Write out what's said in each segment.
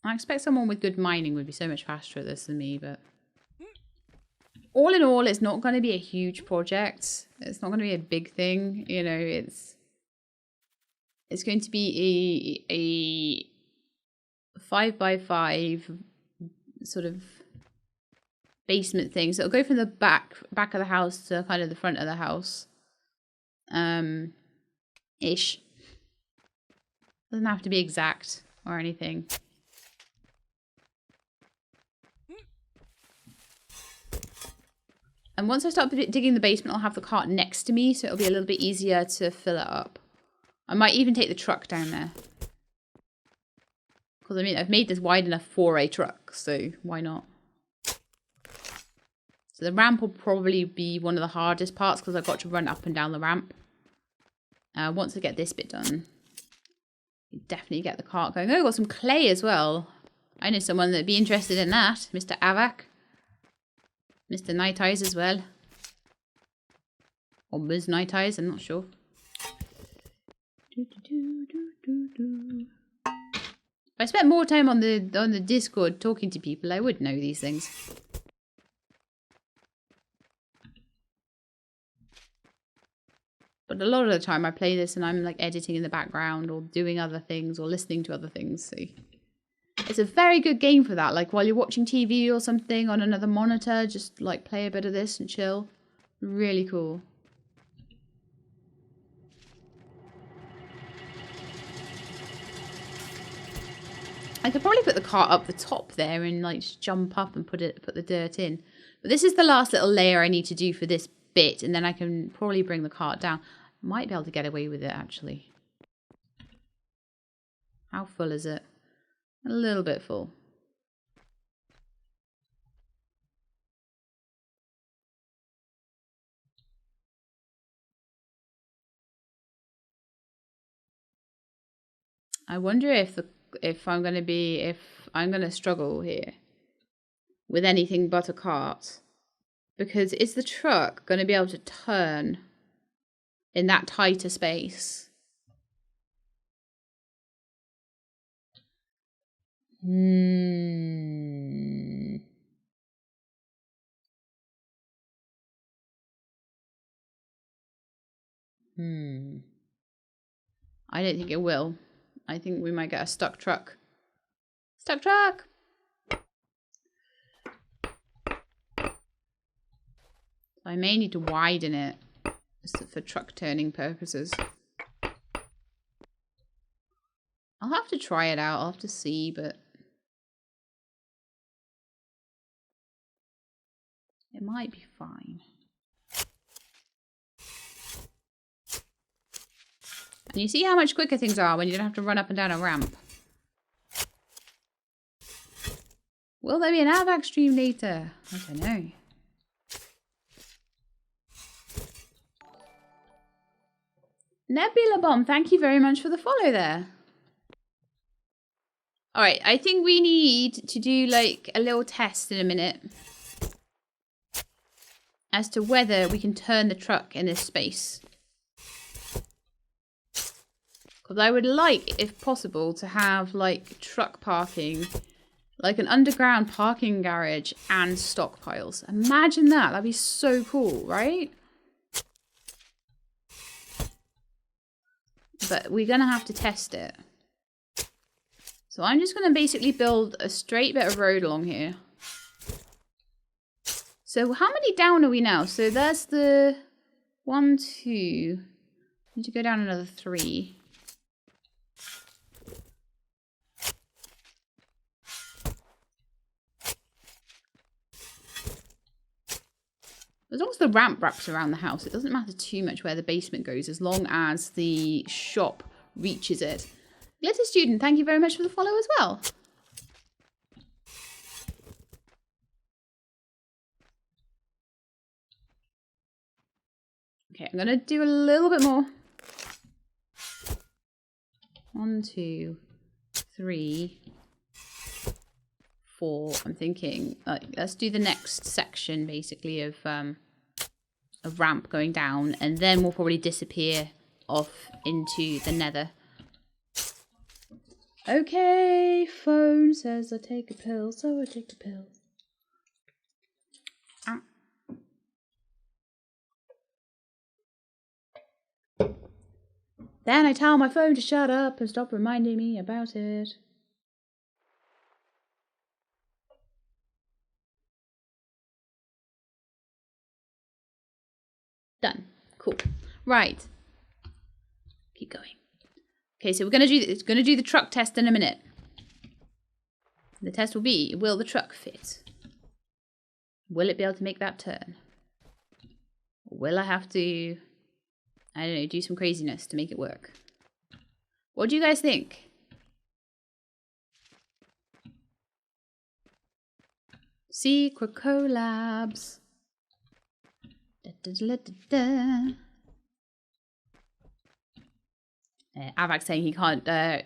I expect someone with good mining would be so much faster at this than me, but... all in all, it's not going to be a huge project. It's not going to be a big thing. You know, it's going to be a 5x5 sort of basement thing. So it'll go from the back of the house to kind of the front of the house. Ish. Doesn't have to be exact or anything. And once I start digging the basement, I'll have the cart next to me, so it'll be a little bit easier to fill it up. I might even take the truck down there. Because, I mean, I've made this wide enough for a truck, so why not? So the ramp will probably be one of the hardest parts, because I've got to run up and down the ramp. Once I get this bit done, you definitely get the cart going. Oh, I've got some clay as well. I know someone that'd be interested in that. Mr. Avak. Mr. Night Eyes as well. Or Ms. Night Eyes, I'm not sure. If I spent more time on the Discord talking to people, I would know these things. But a lot of the time I play this and I'm like editing in the background or doing other things or listening to other things. So it's a very good game for that. Like while you're watching TV or something on another monitor, just like play a bit of this and chill. Really cool. I could probably put the cart up the top there and like just jump up and put the dirt in. But this is the last little layer I need to do for this bit, and then I can probably bring the cart down. Might be able to get away with it actually. How full is it? A little bit full. I wonder if I'm gonna struggle here with anything but a cart, because is the truck gonna be able to turn in that tighter space? I don't think it will. I think we might get a stuck truck. Stuck truck! I may need to widen it for truck turning purposes. I'll have to try it out. I'll have to see, but it might be fine. And you see how much quicker things are when you don't have to run up and down a ramp. Will there be an Avac stream later? I don't know. Nebula Bomb, thank you very much for the follow there. Alright, I think we need to do like a little test in a minute as to whether we can turn the truck in this space. Because I would like, if possible, to have like truck parking, like an underground parking garage and stockpiles. Imagine that. That'd be so cool, right? But we're going to have to test it. So I'm just going to basically build a straight bit of road along here. So how many down are we now? So there's the 1, 2. Need to go down another 3. As long as the ramp wraps around the house, it doesn't matter too much where the basement goes, as long as the shop reaches it. Glitter Student, thank you very much for the follow as well. Okay, I'm going to do a little bit more. 1, 2, 3, 4. I'm thinking, let's do the next section, basically, of ramp going down, and then we'll probably disappear off into the nether. Okay, phone says I take a pill, so I take a pill. Ah. Then I tell my phone to shut up and stop reminding me about it. Done. Cool. Right. Keep going. Okay, so we're gonna do the truck test in a minute. The test will be: will the truck fit? Will it be able to make that turn? Will I have to, I don't know, do some craziness to make it work? What do you guys think? Secret collabs. Da, da, da, da, da. Avak's saying he can't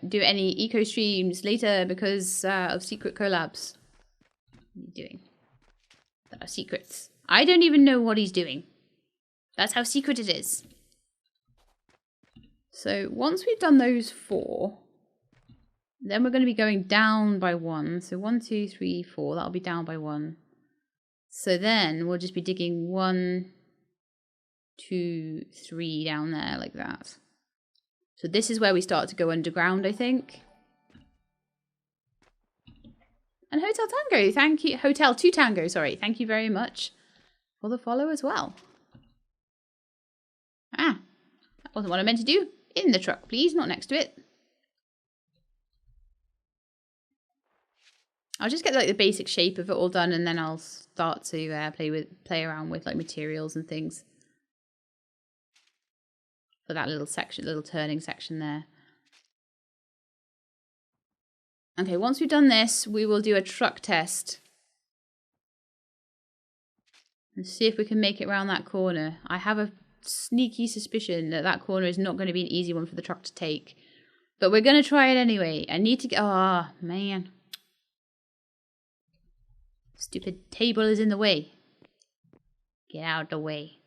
do any eco streams later because of secret collabs. What are you doing? That are secrets. I don't even know what he's doing. That's how secret it is. So once we've done those 4, then we're going to be going down by 1. So 1, 2, 3, 4. That'll be down by 1. So then we'll just be digging 1, 2, 3 down there like that. So this is where we start to go underground, I think. And Hotel Tango, thank you. Hotel 2 Tango, sorry. Thank you very much for the follow as well. Ah, that wasn't what I meant to do. In the truck, please, not next to it. I'll just get like the basic shape of it all done, and then I'll start to play around with like materials and things. For that little section, little turning section there. Okay, once we've done this, we will do a truck test. And see if we can make it around that corner. I have a sneaky suspicion that that corner is not going to be an easy one for the truck to take. But we're going to try it anyway. I need to get... Oh, man. Stupid table is in the way. Get out of the way.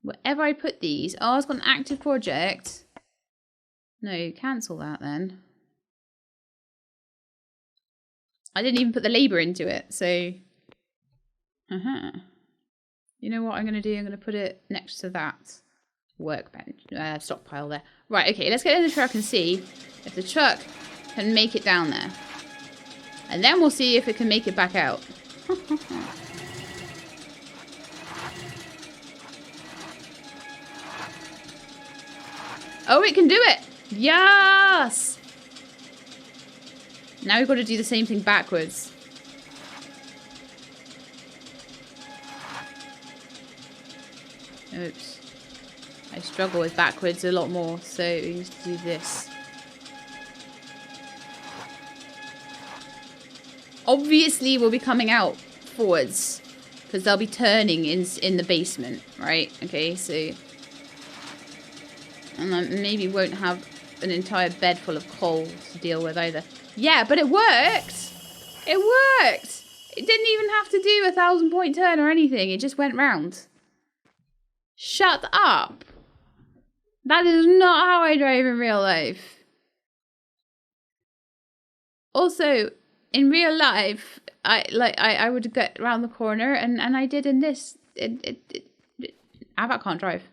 Wherever I put these... Oh, it's got an active project. No, cancel that then. I didn't even put the labour into it, so... You know what I'm going to do? I'm going to put it next to that workbench, stockpile there. Right, okay, let's get in the truck and see if the truck can make it down there. And then we'll see if it can make it back out. Oh, it can do it! Yes! Now we've got to do the same thing backwards. Oops. I struggle with backwards a lot more, so we need to do this. Obviously, we'll be coming out forwards, because they'll be turning in the basement, right? Okay, so... And I maybe won't have an entire bed full of coal to deal with either. Yeah, but it worked! It worked! It didn't even have to do a 1,000-point turn or anything. It just went round. Shut up! That is not how I drive in real life. Also, in real life, I would get around the corner and I did in this. Ava can't drive.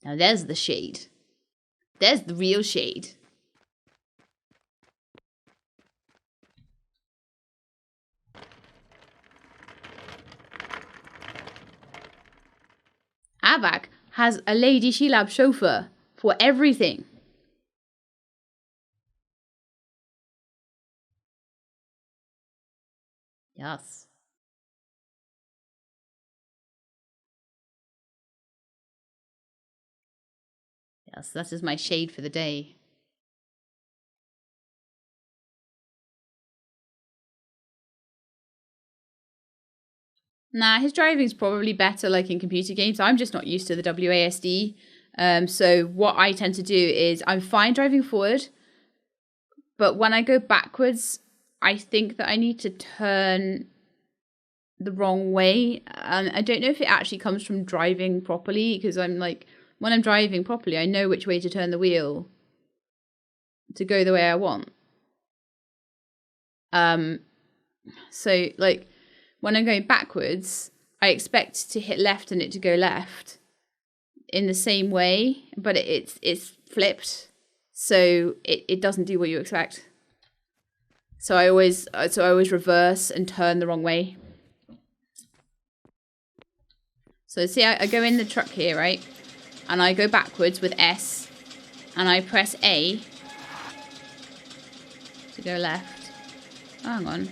Now there's the shade. There's the real shade. Avak has a Lady Shilab chauffeur for everything. Yes. Yes, that is my shade for the day. Nah, his driving's probably better like in computer games. I'm just not used to the WASD. So what I tend to do is I'm fine driving forward, but when I go backwards, I think that I need to turn the wrong way. And I don't know if it actually comes from driving properly, because I'm like, when I'm driving properly, I know which way to turn the wheel. to go the way I want. So like when I'm going backwards, I expect to hit left and it to go left in the same way, but it's flipped, so it doesn't do what you expect. So I always reverse and turn the wrong way. So see, I go in the truck here, right? And I go backwards with S, and I press A to go left. Oh, hang on.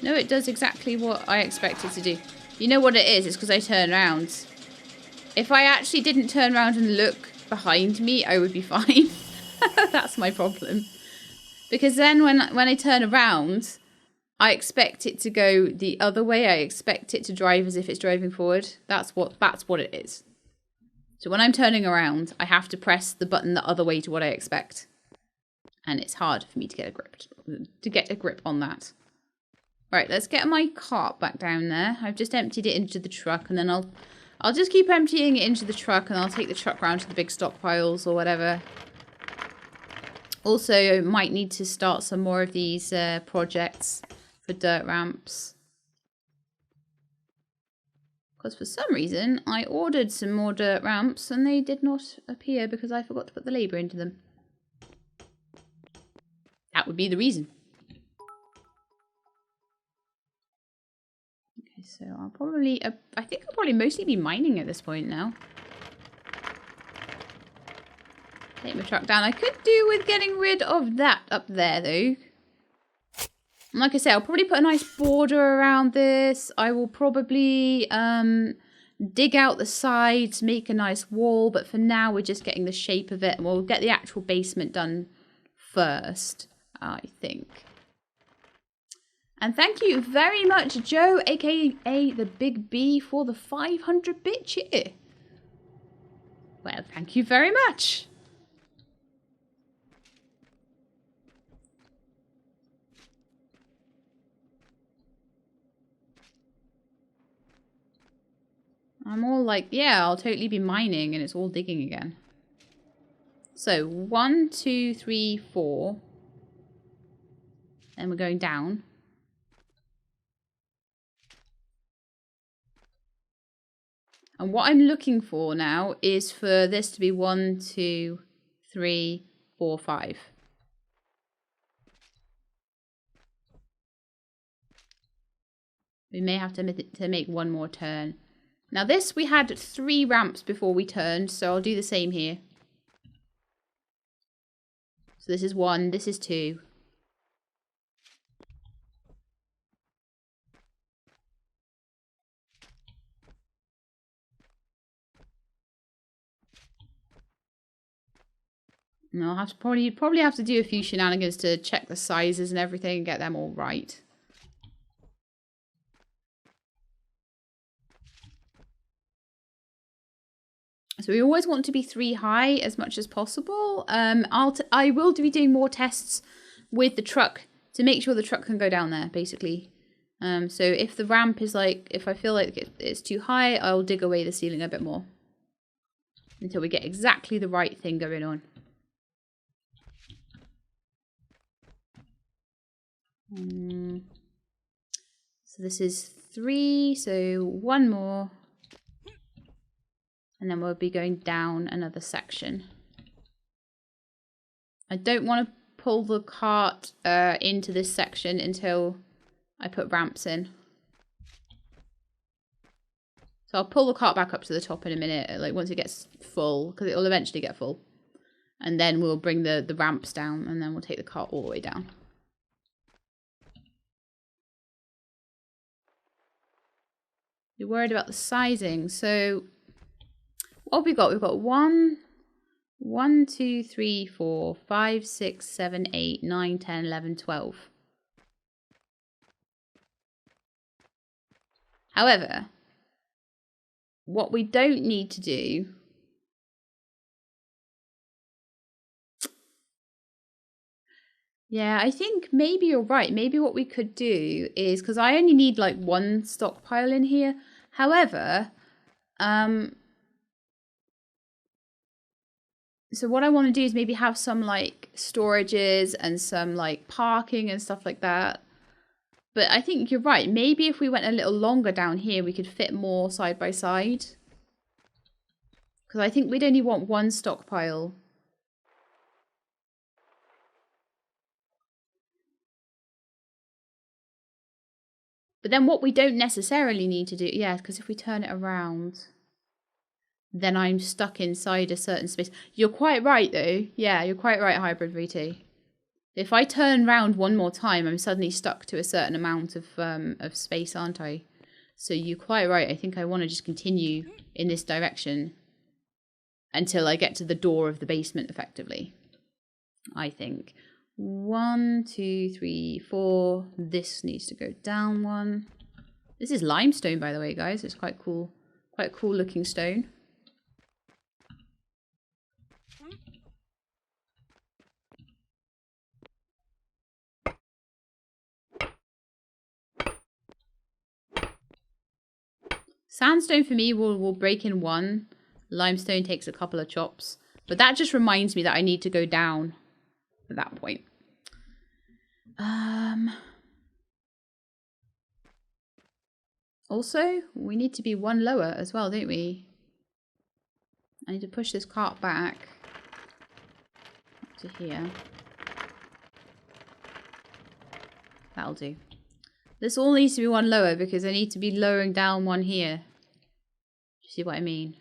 No, it does exactly what I expect it to do. You know what it is? It's because I turn around. If I actually didn't turn around and look behind me, I would be fine. That's my problem. Because then when I turn around, I expect it to go the other way. I expect it to drive as if it's driving forward. That's what it is. So when I'm turning around, I have to press the button the other way to what I expect. And it's hard for me to get a grip on that. Right, let's get my cart back down there. I've just emptied it into the truck, and then I'll just keep emptying it into the truck, and I'll take the truck round to the big stockpiles or whatever. Also, might need to start some more of these projects for dirt ramps. Because for some reason, I ordered some more dirt ramps, and they did not appear because I forgot to put the labour into them. That would be the reason. Okay, so I'll probably, I think I'll probably mostly be mining at this point now. Take my truck down. I could do with getting rid of that up there, though. And like I said, I'll probably put a nice border around this. I will probably dig out the sides, make a nice wall. But for now, we're just getting the shape of it. And we'll get the actual basement done first, I think. And thank you very much, Joe, a.k.a. the Big B, for the 500-bit cheer. Well, thank you very much. I'm all like, yeah, I'll totally be mining, and it's all digging again. So, 1, 2, 3, 4. Then we're going down. And what I'm looking for now is for this to be 1, 2, 3, 4, 5. We may have to make one more turn. Now this, we had 3 ramps before we turned, so I'll do the same here. So this is 1, this is 2. And I'll have to probably have to do a few shenanigans to check the sizes and everything and get them all right. So we always want to be 3 high as much as possible. I will be doing more tests with the truck to make sure the truck can go down there, basically. So if the ramp is like, if I feel like it's too high, I'll dig away the ceiling a bit more until we get exactly the right thing going on. So this is 3, so 1 more. And then we'll be going down another section. I don't want to pull the cart into this section until I put ramps in. So I'll pull the cart back up to the top in a minute, like once it gets full, because it will eventually get full. And then we'll bring the ramps down, and then we'll take the cart all the way down. You're worried about the sizing, so what have we got? We've got 1, 2, 3, 4, 5, 6, 7, 8, 9, 10, 11, 12. However, what we don't need to do yeah, I think maybe you're right. Maybe what we could do is, because I only need like 1 stockpile in here. However, So what I want to do is maybe have some like storages and some like parking and stuff like that. But I think you're right. Maybe if we went a little longer down here, we could fit more side by side. Because I think we'd only want one stockpile. But then what we don't necessarily need to do, yeah, because if we turn it around, then I'm stuck inside a certain space. You're quite right, though. Yeah, you're quite right, Hybrid VT. If I turn round one more time, I'm suddenly stuck to a certain amount of space, aren't I? So you're quite right. I think I want to just continue in this direction until I get to the door of the basement, effectively. I think. 1, 2, 3, 4. This needs to go down one. This is limestone, by the way, guys. It's quite cool. Quite cool looking stone. Sandstone for me will break in one. Limestone takes a couple of chops. But that just reminds me that I need to go down at that point. Also, we need to be one lower as well, don't we? I need to push this cart back up to here. That'll do. This all needs to be one lower because I need to be lowering down one here. Do you see what I mean?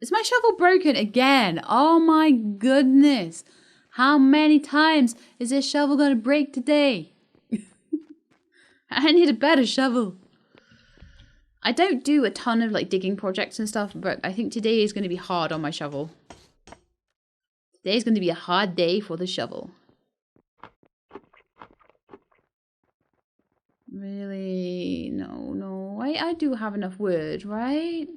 Is my shovel broken again? Oh my goodness. How many times is this shovel going to break today? I need a better shovel. I don't do a ton of like digging projects and stuff, but I think today is going to be hard on my shovel. Today's going to be a hard day for the shovel. Really? No. I do have enough wood, right?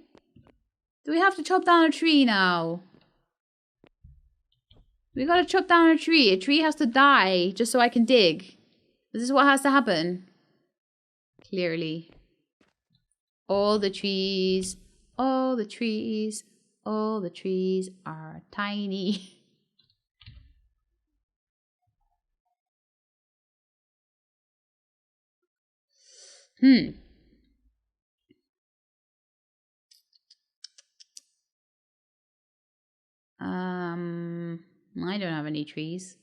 Do we have to chop down a tree now? We gotta chop down a tree. A tree has to die just so I can dig. This is what has to happen. Clearly. All the trees are tiny. I don't have any trees.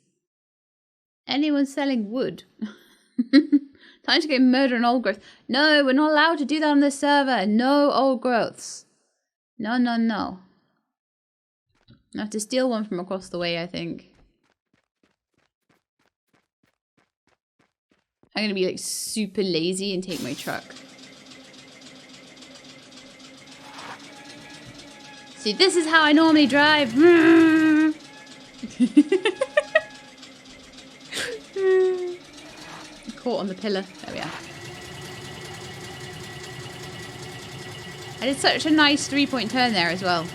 Anyone selling wood? Time to go murder an old growth. No, we're not allowed to do that on this server. No old growths. No. I have to steal one from across the way, I think. I'm going to be like super lazy and take my truck. See, this is how I normally drive. Caught on the pillar. There we are. I did such a nice 3-point turn there as well.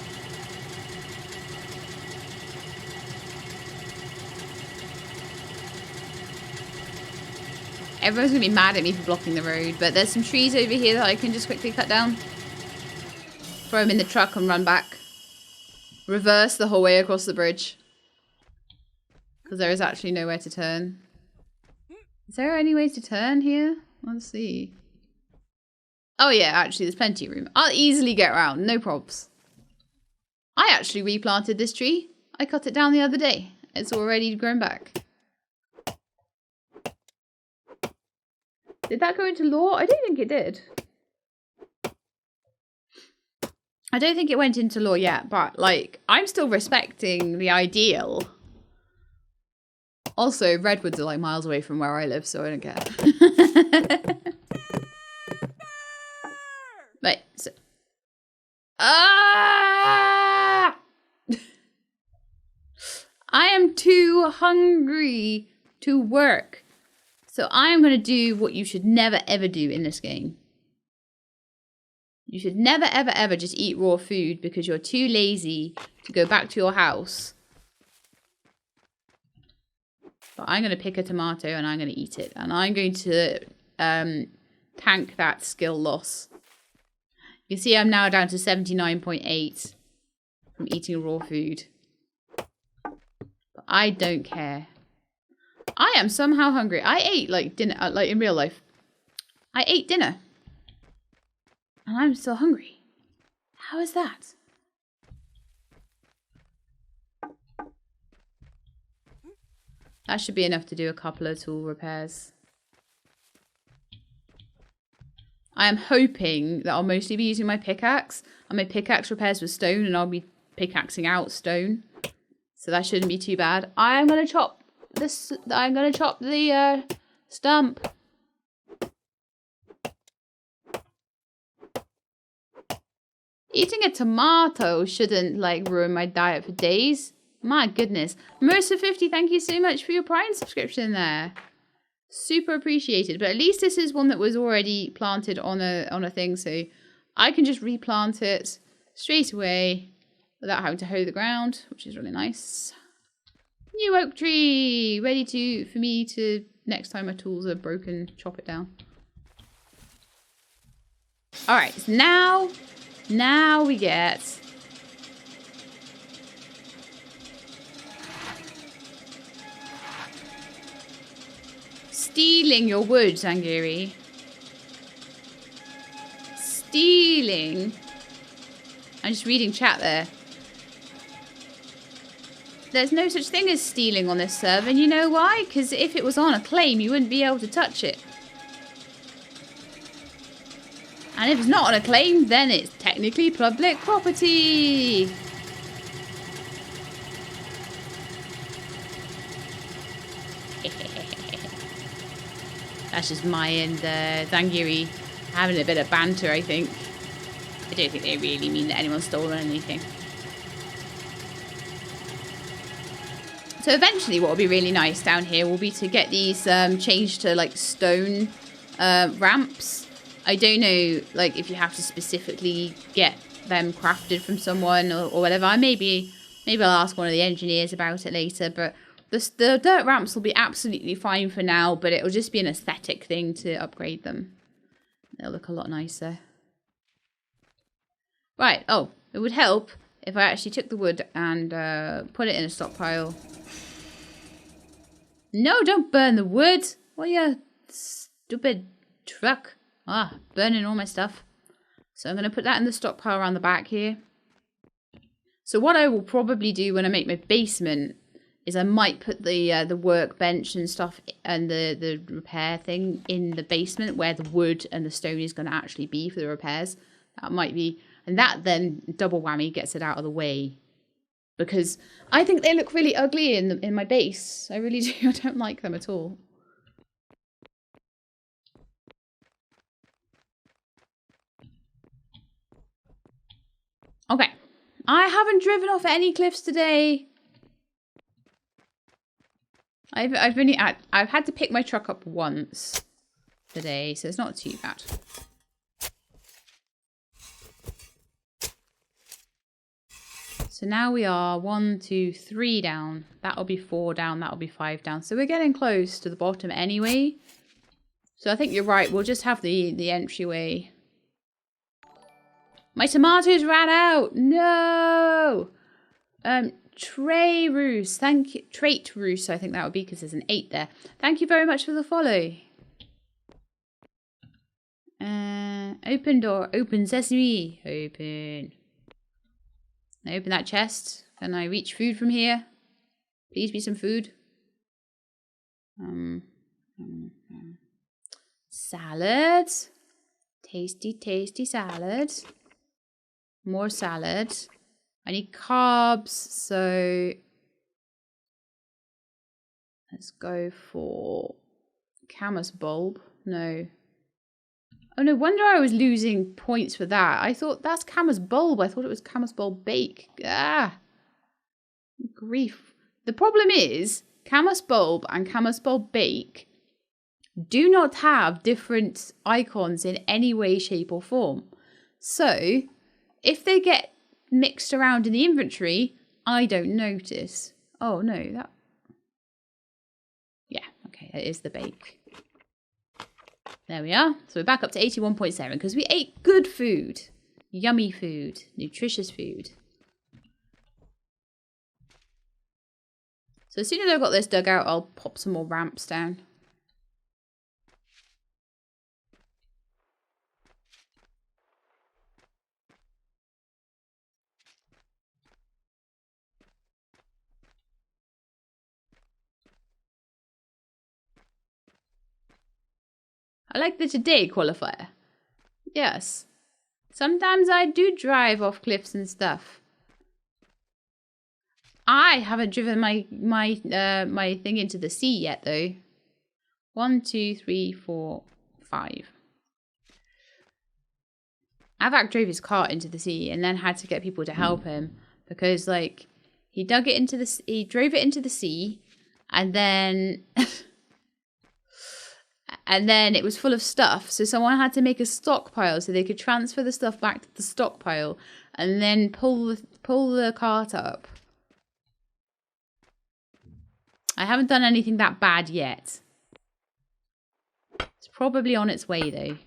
Everyone's going to be mad at me for blocking the road, but there's some trees over here that I can just quickly cut down. Throw them in the truck and run back. Reverse the whole way across the bridge. Because there is actually nowhere to turn. Is there any ways to turn here? Let's see. Oh yeah, actually there's plenty of room. I'll easily get around, no probs. I actually replanted this tree. I cut it down the other day. It's already grown back. Did that go into law? I don't think it did. I don't think it went into law yet, but like, I'm still respecting the ideal. Also, redwoods are like miles away from where I live, so I don't care. Right, so... Ah! I am too hungry to work. So I'm going to do what you should never ever do in this game. You should never ever ever just eat raw food because you're too lazy to go back to your house. But I'm going to pick a tomato and I'm going to eat it. And I'm going to tank that skill loss. You see I'm now down to 79.8 from eating raw food. I don't care. I am somehow hungry. I ate like dinner, like in real life. I ate dinner. And I'm still hungry. How is that? That should be enough to do a couple of tool repairs. I am hoping that I'll mostly be using my pickaxe. And my pickaxe repairs with stone and I'll be pickaxing out stone. So that shouldn't be too bad. I'm going to chop this. I'm going to chop the stump. Eating a tomato shouldn't like ruin my diet for days. My goodness. Mercer50, thank you so much for your Prime subscription there. Super appreciated. But at least this is one that was already planted on a thing. So I can just replant it straight away without having to hoe the ground, which is really nice. New oak tree. Ready for me to, next time my tools are broken, chop it down. Alright, so now we get... Stealing your wood, Zangiri. Stealing. I'm just reading chat there. There's no such thing as stealing on this server, and you know why? Because if it was on a claim, you wouldn't be able to touch it. And if it's not on a claim, then it's technically public property. That's just my and Zangiri having a bit of banter, I think. I don't think they really mean that anyone's stolen anything. So eventually what will be really nice down here will be to get these changed to like stone ramps. I don't know like if you have to specifically get them crafted from someone or whatever. Maybe I'll ask one of the engineers about it later, but the dirt ramps will be absolutely fine for now, but it'll just be an aesthetic thing to upgrade them. They'll look a lot nicer. Right, oh, it would help if I actually took the wood and put it in a stockpile. No, don't burn the wood! What, you stupid truck? Ah, burning all my stuff. So I'm going to put that in the stockpile around the back here. So what I will probably do when I make my basement is I might put the workbench and stuff and the repair thing in the basement where the wood and the stone is going to actually be for the repairs. That might be, and that then double whammy gets it out of the way. Because I think they look really ugly in my base. I really do. I don't like them at all. Okay. I haven't driven off any cliffs today. I've had to pick my truck up once today, so it's not too bad. So now we are 1, 2, 3 down. That'll be 4 down. That'll be 5 down. So we're getting close to the bottom anyway. So I think you're right. We'll just have the entryway. My tomatoes ran out. No. Tray Roos, thank you. Trait Roos, I think that would be because there's an 8 there. Thank you very much for the follow. Open door, open sesame, open. Can I open that chest? Can I reach food from here? Please be some food. Salad. Tasty, tasty salad. More salad. I need carbs, so let's go for camas bulb. No. Oh, no wonder I was losing points for that. I thought that's camas bulb. I thought it was camas bulb bake. Ah, grief. The problem is camas bulb and camas bulb bake do not have different icons in any way, shape or form. So if they get mixed around in the inventory, I don't notice. Oh no, that... Yeah, okay, that is the bake. There we are. So we're back up to 81.7 because we ate good food. Yummy food. Nutritious food. So as soon as I've got this dug out, I'll pop some more ramps down. I like the today qualifier. Yes. Sometimes I do drive off cliffs and stuff. I haven't driven my thing into the sea yet, though. 1, 2, 3, 4, 5. Avak drove his cart into the sea and then had to get people to help him because, like, he drove it into the sea, and then and then it was full of stuff. So someone had to make a stockpile so they could transfer the stuff back to the stockpile and then pull the cart up. I haven't done anything that bad yet. It's probably on its way, though.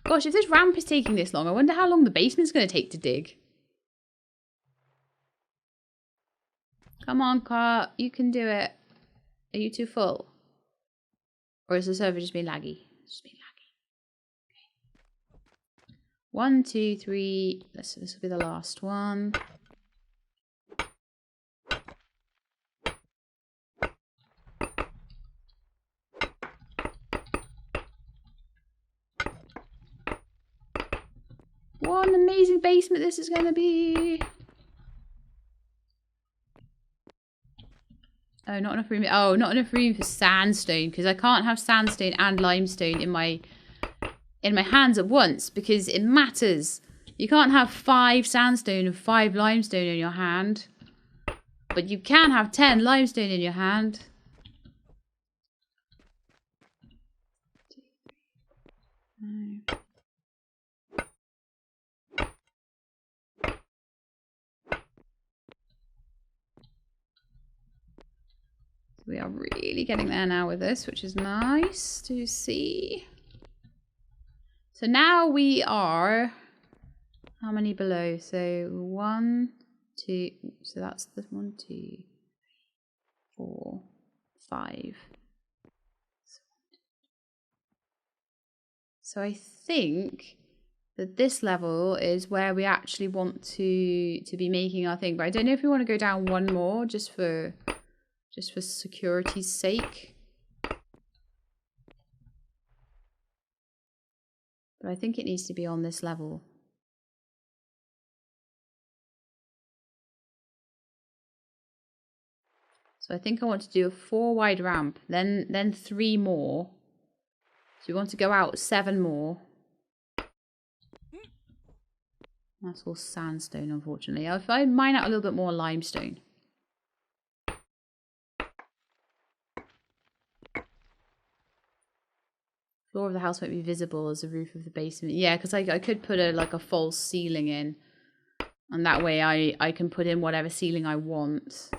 Gosh, if this ramp is taking this long, I wonder how long the basement's going to take to dig. Come on, cart. You can do it. Are you too full? Or is the server just being laggy? It's just being laggy. Okay. 1, 2, 3. This will be the last one. What an amazing basement this is going to be. Oh, not enough room. Oh, not enough room for sandstone, because I can't have sandstone and limestone in my hands at once because it matters. You can't have 5 sandstone and 5 limestone in your hand, but you can have 10 limestone in your hand. We are really getting there now with this, which is nice to see. So now we are, how many below? So 1, 2, so that's the 1, 2, 3, 4, 5. So I think that this level is where we actually want to be making our thing. But I don't know if we want to go down one more just for security's sake. But I think it needs to be on this level. So I think I want to do a 4 wide ramp, then 3 more. So we want to go out 7 more. That's all sandstone, unfortunately. If I mine out a little bit more limestone. Floor of the house won't be visible as the roof of the basement. Yeah, because I could put a false ceiling in. And that way I can put in whatever ceiling I want.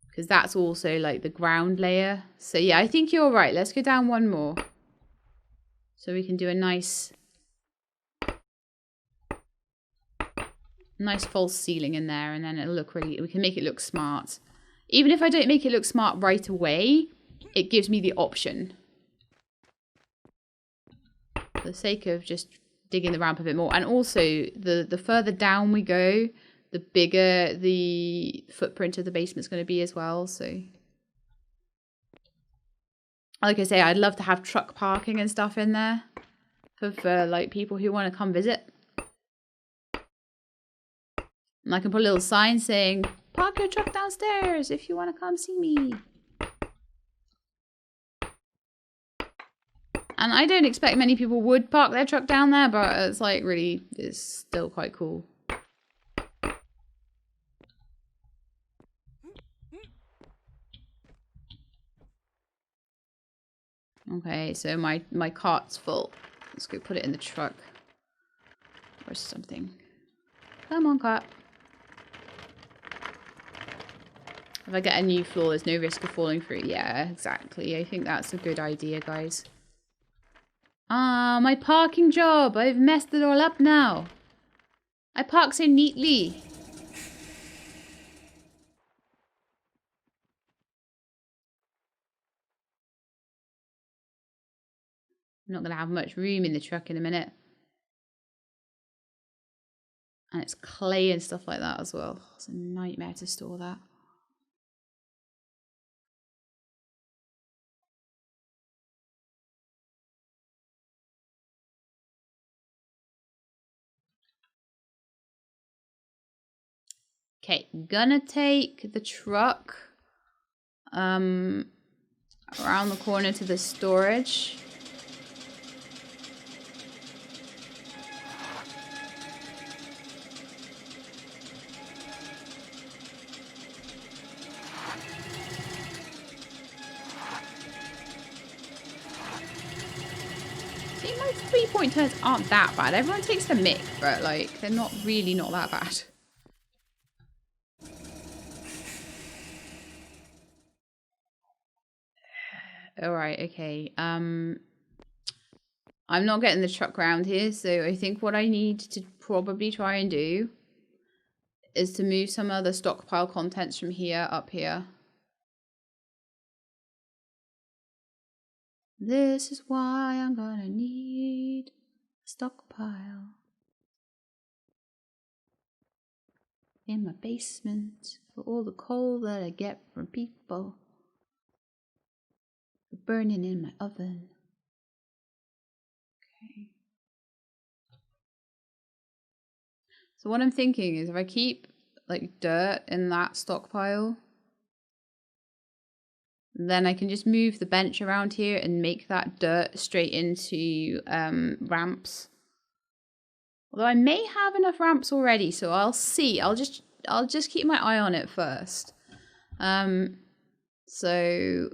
Because that's also like the ground layer. So yeah, I think you're right. Let's go down 1 more. So we can do a nice false ceiling in there. And then it'll look really, we can make it look smart. Even if I don't make it look smart right away, it gives me the option. For the sake of just digging the ramp a bit more. And also, the further down we go, the bigger the footprint of the basement's going to be as well. So, like I say, I'd love to have truck parking and stuff in there for like people who want to come visit. And I can put a little sign saying, "Park your truck downstairs if you want to come see me." And I don't expect many people would park their truck down there, but it's like really, it's still quite cool. Okay, so my cart's full. Let's go put it in the truck. Or something. Come on, cart. If I get a new floor, there's no risk of falling through. Yeah, exactly. I think that's a good idea, guys. Ah, my parking job. I've messed it all up now. I park so neatly. I'm not going to have much room in the truck in a minute. And it's clay and stuff like that as well. It's a nightmare to store that. Okay, gonna take the truck around the corner to the storage. See, my 3-point turns aren't that bad. Everyone takes the mick, but like they're not that bad. Alright, okay. I'm not getting the truck around here, so I think what I need to probably try and do is to move some of the stockpile contents from here up here. This is why I'm gonna need a stockpile in my basement for all the coal that I get from people burning in my oven. Okay. So what I'm thinking is if I keep like dirt in that stockpile, then I can just move the bench around here and make that dirt straight into ramps. Although I may have enough ramps already, so I'll see. I'll just keep my eye on it first. So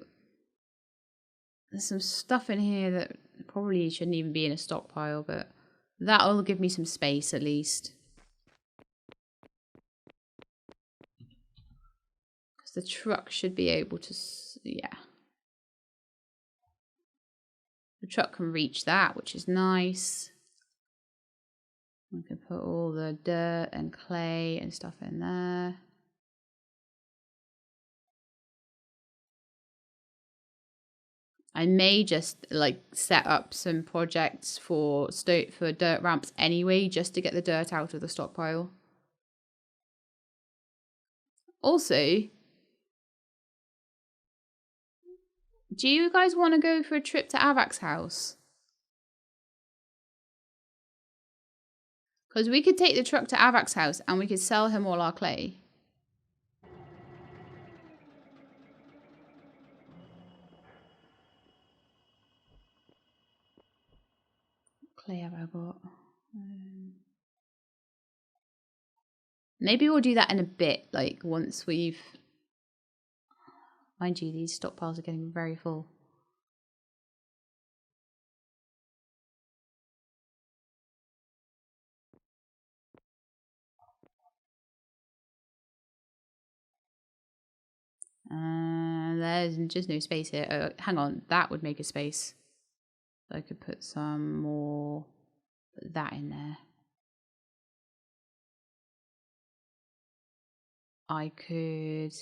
there's some stuff in here that probably shouldn't even be in a stockpile, but that'll give me some space at least. Because the truck should be able to, yeah. The truck can reach that, which is nice. We can put all the dirt and clay and stuff in there. I may just like set up some projects for dirt ramps anyway, just to get the dirt out of the stockpile. Also, do you guys want to go for a trip to Avak's house? Because we could take the truck to Avak's house and we could sell him all our clay. What clay have I got? Maybe we'll do that in a bit, like once we've... Mind you, these stockpiles are getting very full. There's just no space here. Oh, hang on, that would make a space. I could put some more, put that in there. I could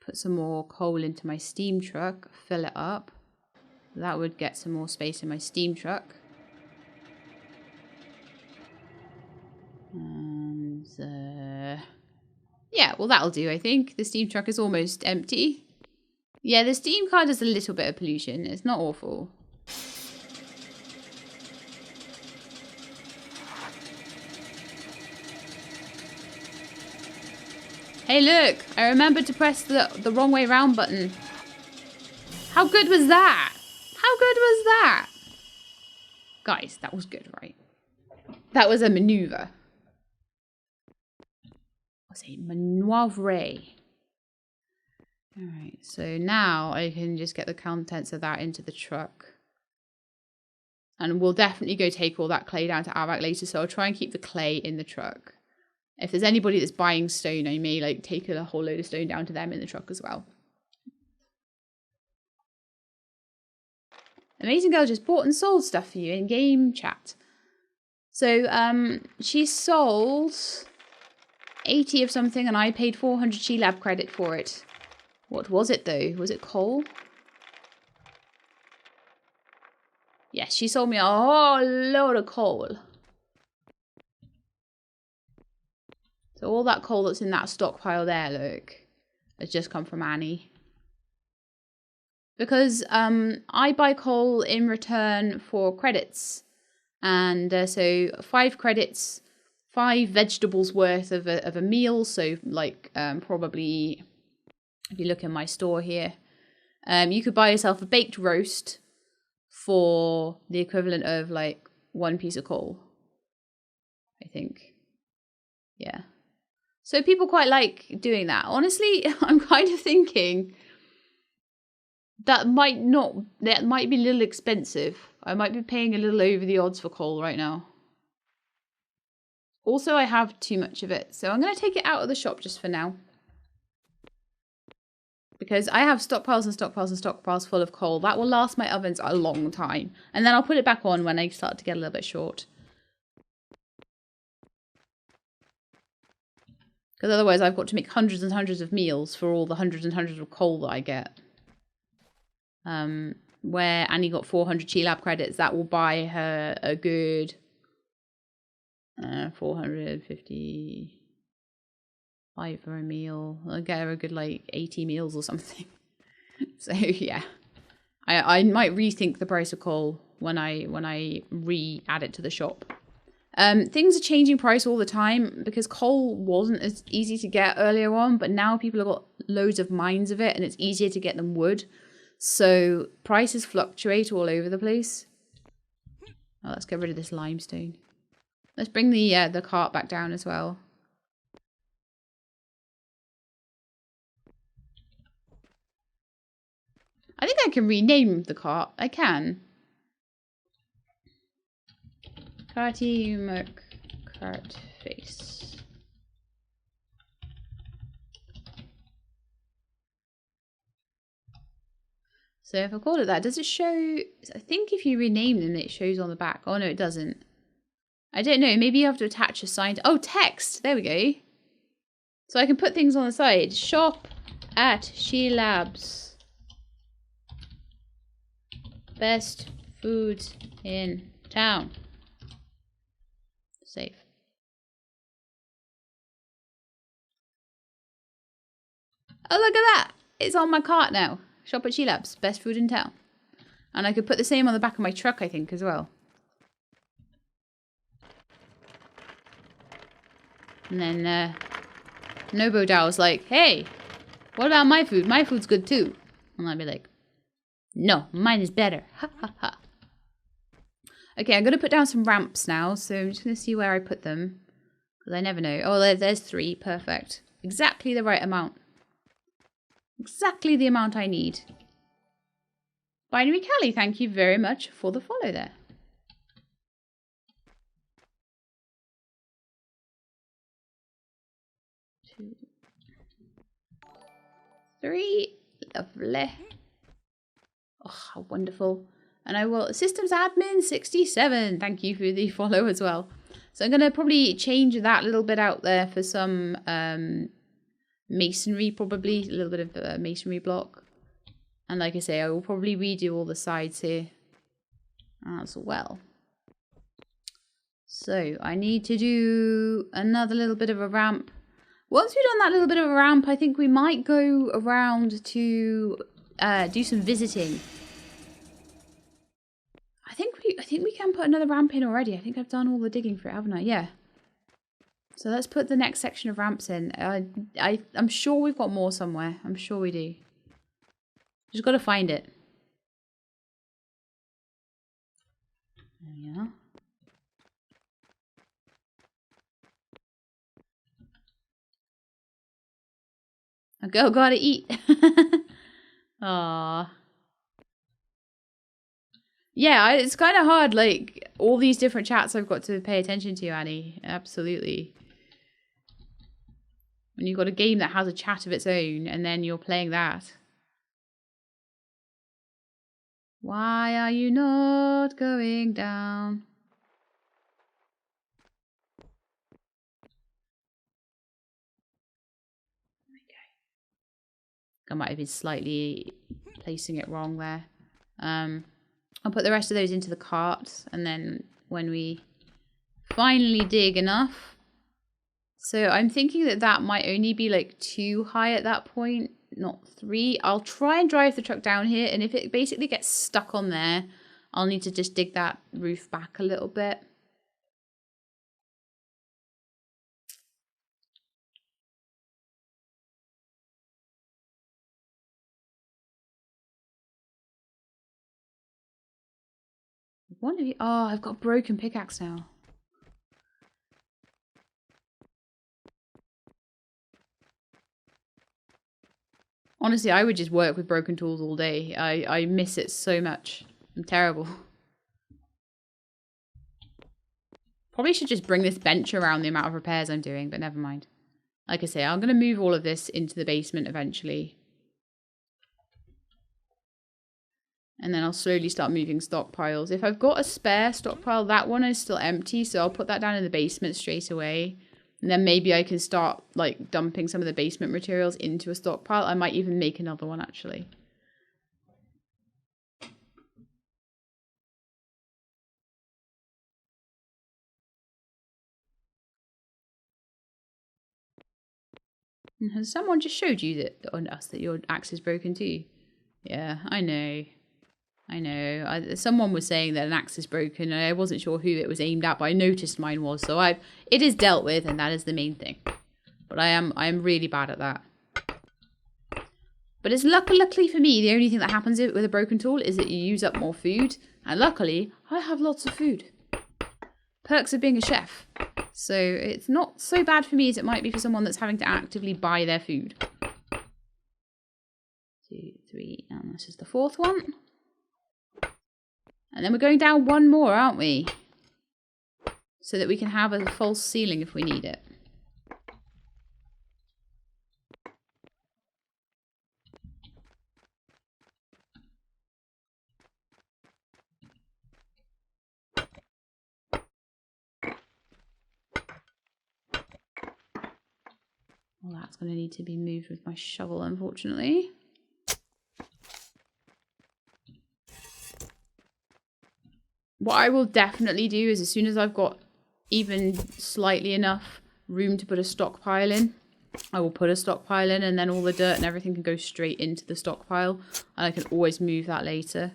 put some more coal into my steam truck, fill it up. That would get some more space in my steam truck. And yeah, well that'll do, I think. The steam truck is almost empty. Yeah, the steam car does a little bit of pollution. It's not awful. Hey look, I remembered to press the wrong way round button. How good was that? How good was that? Guys, that was good, right? That was a maneuver. What's a maneuver? Alright, so now I can just get the contents of that into the truck. And we'll definitely go take all that clay down to Avak later, so I'll try and keep the clay in the truck. If there's anybody that's buying stone, I may like take a whole load of stone down to them in the truck as well. Amazing Girl just bought and sold stuff for you in game chat. So she sold 80 of something and I paid 400 G-Lab credit for it. What was it though? Was it coal? Yes, she sold me a whole load of coal. So all that coal that's in that stockpile there, look, has just come from Annie. Because I buy coal in return for credits. And so 5 credits, 5 vegetables worth of a meal. So like probably, if you look in my store here, you could buy yourself a baked roast for the equivalent of like 1 piece of coal, I think. Yeah. So people quite like doing that. Honestly, I'm kind of thinking that might be a little expensive. I might be paying a little over the odds for coal right now. Also, I have too much of it, so I'm going to take it out of the shop just for now. Because I have stockpiles and stockpiles and stockpiles full of coal. That will last my ovens a long time. And then I'll put it back on when I start to get a little bit short. Because otherwise I've got to make hundreds and hundreds of meals for all the hundreds and hundreds of coal that I get. Where Annie got 400 G-Lab credits, that will buy her a good 455 for a meal. I'll get her a good like 80 meals or something. So yeah, I might rethink the price of coal when I re-add it to the shop. Things are changing price all the time because coal wasn't as easy to get earlier on, but now people have got loads of mines of it and it's easier to get them wood. So prices fluctuate all over the place. Oh, let's get rid of this limestone. Let's bring the cart back down as well. I think I can rename the cart. I can. Carty Merc cart face. So if I call it that, does it show? I think if you rename them, it shows on the back. Oh no, it doesn't. I don't know. Maybe you have to attach a sign. Oh, text. There we go. So I can put things on the side. Shop at She Labs. Best foods in town. Save. Oh, look at that. It's on my cart now. Shop at She Labs. Best food in town. And I could put the same on the back of my truck, I think, as well. And then Nobo Dow's like, hey, what about my food? My food's good too. And I'd be like, no, mine is better. Ha ha ha. Okay, I'm going to put down some ramps now. So I'm just going to see where I put them. Because I never know. Oh, there's 3. Perfect. Exactly the right amount. Exactly the amount I need. Binary Callie, thank you very much for the follow there. 2, 3. Lovely. Oh, how wonderful. And I will... Systems Admin 67. Thank you for the follow as well. So I'm going to probably change that little bit out there for some masonry, probably. A little bit of masonry block. And like I say, I will probably redo all the sides here as well. So I need to do another little bit of a ramp. Once we've done that little bit of a ramp, I think we might go around to do some visiting. I think we can put another ramp in already. I think I've done all the digging for it, haven't I? Yeah. So let's put the next section of ramps in. I'm sure we've got more somewhere. I'm sure we do. Just got to find it. There we are. A girl gotta eat. Aww. Yeah, it's kind of hard, like, all these different chats I've got to pay attention to, Annie. Absolutely. When you've got a game that has a chat of its own and then you're playing that. Why are you not going down? I might have been slightly placing it wrong there. I'll put the rest of those into the cart, and then when we finally dig enough. So I'm thinking that that might only be like 2 high at that point, not 3. I'll try and drive the truck down here, and if it basically gets stuck on there, I'll need to just dig that roof back a little bit. One of you. Oh, I've got a broken pickaxe now. Honestly, I would just work with broken tools all day. I miss it so much. I'm terrible. Probably should just bring this bench around the amount of repairs I'm doing, but never mind. Like I say, I'm going to move all of this into the basement eventually. And then I'll slowly start moving stockpiles. If I've got a spare stockpile, that one is still empty. So I'll put that down in the basement straight away. And then maybe I can start like dumping some of the basement materials into a stockpile. I might even make another one actually. And has someone just showed you that on us that your axe is broken too? Yeah, I know. I know. Someone was saying that an axe is broken, and I wasn't sure who it was aimed at, but I noticed mine was. So it is dealt with, and that is the main thing. But I am really bad at that. But it's luckily for me, the only thing that happens with a broken tool is that you use up more food, and luckily I have lots of food. Perks of being a chef. So it's not so bad for me as it might be for someone that's having to actively buy their food. 2, 3, and this is the 4th one. And then we're going down one more, aren't we? So that we can have a false ceiling if we need it. Well, that's going to need to be moved with my shovel, unfortunately. What I will definitely do is as soon as I've got even slightly enough room to put a stockpile in, I will put a stockpile in, and then all the dirt and everything can go straight into the stockpile, and I can always move that later.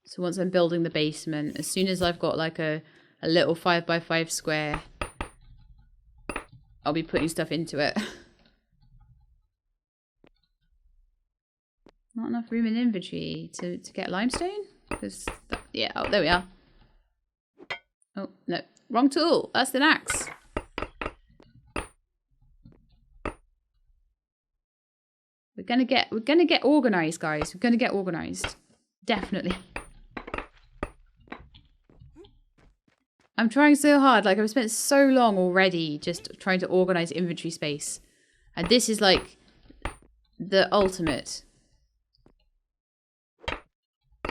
So once I'm building the basement, as soon as I've got like a little 5x5 square, I'll be putting stuff into it. Not enough room in inventory to get limestone? Because, yeah, oh, there we are. Oh, no, wrong tool. That's an axe. We're gonna get organized, guys. We're gonna get organized. Definitely. I'm trying so hard. Like, I've spent so long already just trying to organize inventory space. And this is like the ultimate.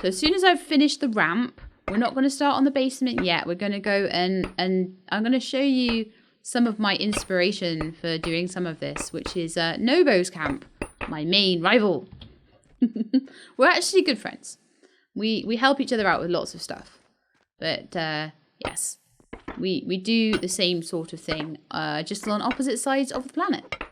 So as soon as I've finished the ramp, we're not going to start on the basement yet. We're going to go and I'm going to show you some of my inspiration for doing some of this, which is Nobo's camp, my main rival. We're actually good friends. We help each other out with lots of stuff. But yes, we do the same sort of thing, just on opposite sides of the planet.